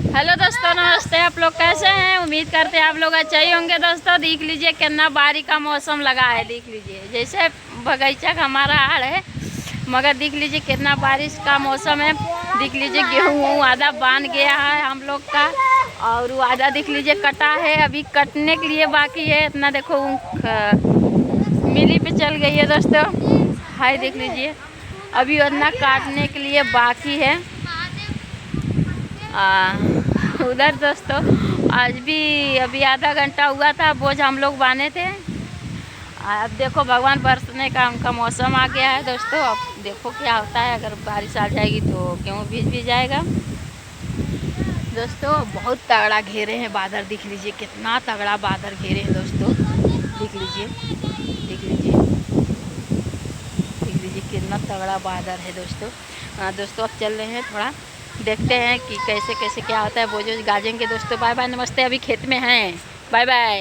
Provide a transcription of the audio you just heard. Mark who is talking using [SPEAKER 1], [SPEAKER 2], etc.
[SPEAKER 1] Hello दोस्तों, नमस्ते। आप लोग कैसे हैं? उम्मीद करते हैं आप लोग अच्छे ही होंगे। दोस्तों देख लीजिए कितना बारिश का मौसम लगा है। देख लीजिए जैसे बगीचा का हमारा हाल है, मगर देख लीजिए कितना बारिश का मौसम है। देख लीजिए गेहूँ आधा बांध गया है हम लोग का, और वो आधा देख लीजिए कटा है, अभी कटने के लिए बाकी है। इतना देखो मिली पे चल गई है दोस्तों। हाय देख लीजिए अभी उतना काटने के लिए बाकी है। उधर दोस्तों आज भी अभी आधा घंटा हुआ था, बोझ हम लोग बांधे थे। अब देखो भगवान बरसने का उनका मौसम आ गया है दोस्तों। अब देखो क्या होता है, अगर बारिश आ जाएगी तो गेहूँ भीज भी जाएगा। दोस्तों बहुत तगड़ा घेरे हैं बादल, देख लीजिए कितना तगड़ा बादल घेरे हैं दोस्तों। देख लीजिए देख लीजिए देख लीजिए कितना तगड़ा बादल है दोस्तों। दोस्तों अब चल रहे हैं, थोड़ा देखते हैं कि कैसे कैसे क्या होता है। बोझ गाजेंगे दोस्तों। बाय बाय, नमस्ते। अभी खेत में हैं। Bye bye.